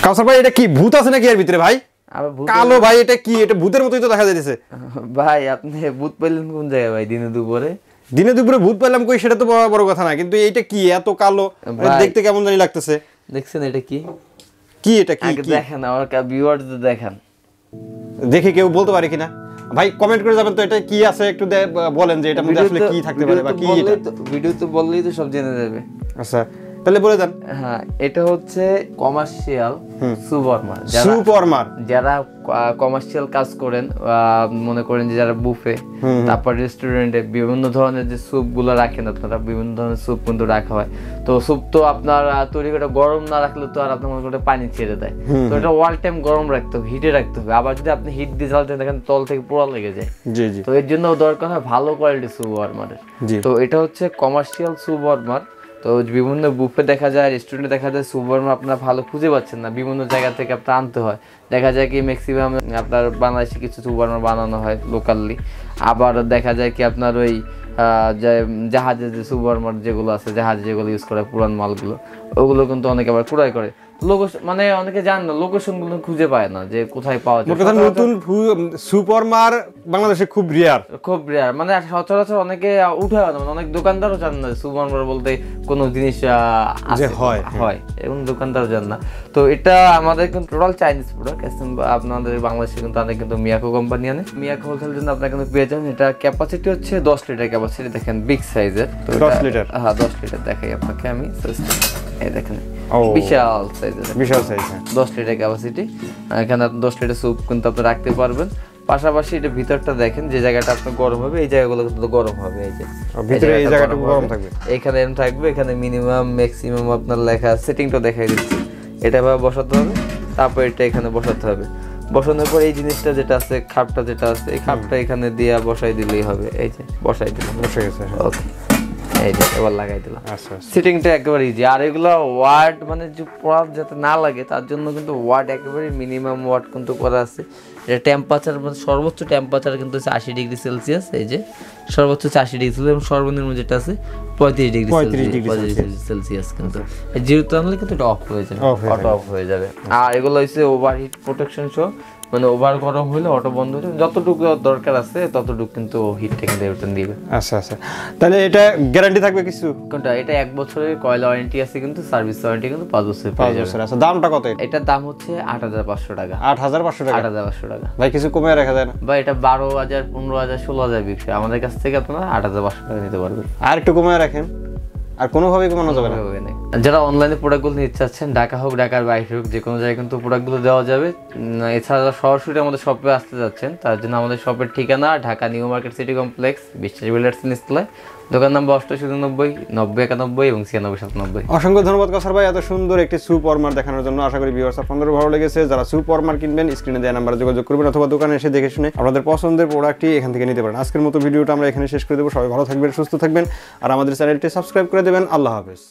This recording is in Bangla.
কাউসার ভাই এটা কি ভূত আছে নাকি এর ভিতরে ভাই? কালো ভাই এটা কি? এটা ভূতের মতোই তো দেখা যাইতেছে ভাই। আপনি ভূত পাইলেন কোন জায়গায় ভাই? দিনে দুপুরে ভূত পেলাম কই, সেটা তো বড় কথা না, কিন্তু এইটা কি এত কালো, দেখতে কেমন জানি লাগতেছে। দেখছেন এটা কি? কি এটা কি? দেখেন আমার ভিউয়ারদের দেখেন, দেখে কেউ বলতে পারে কিনা ভাই? কমেন্ট করে যাবেন তো এটা কি আছে একটু বলেন যে এটার মধ্যে আসলে কি থাকতে পারে বা কি এটা। ভিডিও তো বললেই তো সব জেনে যাবে। আচ্ছা তাহলে বলে দেন। হ্যাঁ, এটা হচ্ছে কমার্শিয়াল সুপারমার। যারা কমার্শিয়াল কাজ করেন, মনে করেন যে যারা বুফে, তারপর রেস্টুরেন্টে বিভিন্ন ধরনের যে স্যুপ গুলো রাখেন আপনারা, বিভিন্ন ধরনের স্যুপ কিন্তু রাখা হয়। তো স্যুপ তো আপনার তৈরি করে গরম না রাখলে তো আর আপনার মনে করেন পানি ছেড়ে দেয়। তো এটা অল টাইম গরম রাখতে হবে, হিটে রাখতে হবে। আবার যদি আপনি হিট দিয়ে জ্বালতে দেখেন তল থেকে পোড়া লেগে যায়। তো এর জন্য দরকার হয় ভালো কোয়ালিটি স্যুপ ওয়ার্মারের। তো এটা হচ্ছে কমার্শিয়াল স্যুপ ওয়ার্মার। তো বিভিন্ন বুফে দেখা যায়, রেস্টুরেন্টে দেখা যায় স্যুপ ওয়ার্মার আপনারা ভালো খুঁজে পাচ্ছেন না, বিভিন্ন জায়গা থেকে আপনার আনতে হয়। দেখা যায় কি ম্যাক্সিমাম আপনার বাংলাদেশে কিছু স্যুপ ওয়ার্মার বানানো হয় লোকালি। আবার দেখা যায় কি আপনার ওই জাহাজের যে স্যুপ ওয়ার্মার যেগুলো আছে, জাহাজে যেগুলো ইউজ করে পুরান মালগুলো, ওগুলো কিন্তু অনেকে আবার ক্রয় করে। মানে অনেকে জানে না, লোকেশন গুলো খুঁজে পায় না যে কোথায় পাওয়া যায়। নতুন সুপারমার বাংলাদেশে খুব রেয়ার। মানে সচরাচর অনেকে উঠে না, মানে অনেক দোকানদারও জান না সুপারমার বলতে কোনো জিনিস হয়, এবং দোকানদারও জান না। তো এটা আমাদের কিন্তু টোটাল চাইনিজ প্রোডাক্ট। আপনাদের বাংলাদেশে কিন্তু অনেক কিন্তু মিয়াকো কোম্পানি আনে। মিয়াকো হোলসেল জন্য আপনারা কিন্তু পেয়ে যাবেন। এটা ক্যাপাসিটি হচ্ছে 10 লিটার ক্যাপাসিটি। দেখেন বিগ সাইজের। 10 লিটার? হ্যাঁ 10 লিটার দেখাই আপনাকে আমি। এই দেখেন বিশাল সাইজ 10 লিটার ক্যাপাসিটি। এখানে 10 লিটার স্যুপ কিন্তু আপনি রাখতে পারবেন। পাশাপাশি এটা ভিতরটা দেখেন, যে জায়গাটা আপনার গরম হবে এই জায়গাগুলো কিন্তু গরম হবে। এই যে ভিতরে এই জায়গাটা গরম থাকবে, এখানে এরকম থাকবে। এখানে মিনিমাম ম্যাক্সিমাম আপনার লেখা, সেটিংটা দেখাই দিচ্ছি। এটা ভাবে বসাতে হবে, তারপর এটা এখানে বসাতে হবে। বসানোর পর এই জিনিসটা যেটা আছে, খাপটা যেটা আছে, এই খাপটা এখানে দিয়ে বসাই দিলেই হবে। এই যে বসাই দিলাম, বসে গেছে। ওকে, এই যে এবার লাগাই দিলাম। সিটিংটা একেবারে ইজি। আর এগুলো ওয়াট মানে যে পড়া যাতে না লাগে তার জন্য কিন্তু ওয়াট একেবারে মিনিমাম ওয়াট কিন্তু করা আছে। এটা টেম্পারেচার মানে সর্বোচ্চ টেম্পারেচার কিন্তু হচ্ছে 80 ডিগ্রি সেলসিয়াস। এই যে সর্বোচ্চ 80 ডিগ্রি সেলসিয়াস এবং সর্বনিম্ন যেটা আছে 35 ডিগ্রি সেলসিয়াস। কিন্তু যেহেতু আনলে কিন্তু এটা অফ হয়ে যাবে, অটো অফ হয়ে যাবে। আর এগুলো হচ্ছে ওভারহিট প্রোটেকশন সহ, মানে ওভার গরম হলে অটো বন্ধ হয়ে যাবে। যতটুকু দরকার আছে ততটুকু কিন্তু হিটটা কিন্তু রিটার্ন দিবে। আচ্ছা, তাহলে এটা গ্যারান্টি থাকবে কিছু? কোনটা? এটা 1 বছরের কয়েল ওয়ারেন্টি আছে, কিন্তু সার্ভিস ওয়ারেন্টি কিন্তু 5 বছরের পেয়ে যাবেন। আচ্ছা, দামটা কত? এটার দাম হচ্ছে 8500 টাকা। 8500 টাকা? 8500 টাকা। ভাই কিছু কমে রাখা যায় না? ভাই এটা 12000, 15000, 16000 বিক্রি। আমাদের কাছ থেকে আপনারা 8500 টাকা নিতে পারবেন। আর একটু কমে রাখেন, আর কোনোভাবেই কমানো যাবে না? যারা অনলাইনে প্রোডাক্টগুলো নিতে চাচ্ছেন, ঢাকা হোক ঢাকার বাইরে হোক, যে কোনো জায়গায় কিন্তু প্রোডাক্টগুলো দেওয়া যাবে। এছাড়া সরাসরি আমাদের শপে আসতে যাচ্ছেন, তার জন্য আমাদের শপের ঠিকানা Dhaka new market city complex, বিশ্বাস বিল্ডার্স নিচতলায়, দোকান নম্বর 8890 9091 এবং 9697। অসংখ্য ধন্যবাদ কাউসার ভাই এত সুন্দর একটি সুপ ওয়ার্মার দেখানোর জন্য। আশা করি ভিউয়ার্স আপনাদের ভালো লেগেছে। যারা সুপ ওয়ার্মার কিনবেন স্ক্রিনে দেওয়া নাম্বারে যোগাযোগ করবেন, অথবা দোকানে এসে দেখে শুনে আপনাদের পছন্দের প্রোডাক্টটি এখান থেকে নিতে পারেন। আজকের মতো ভিডিওটা আমরা এখানে শেষ করে দেবো। সবাই ভালো থাকবেন, সুস্থ থাকবেন, আর আমাদের চ্যানেলটি সাবস্ক্রাইব করে দেবেন। আল্লাহ হাফেজ।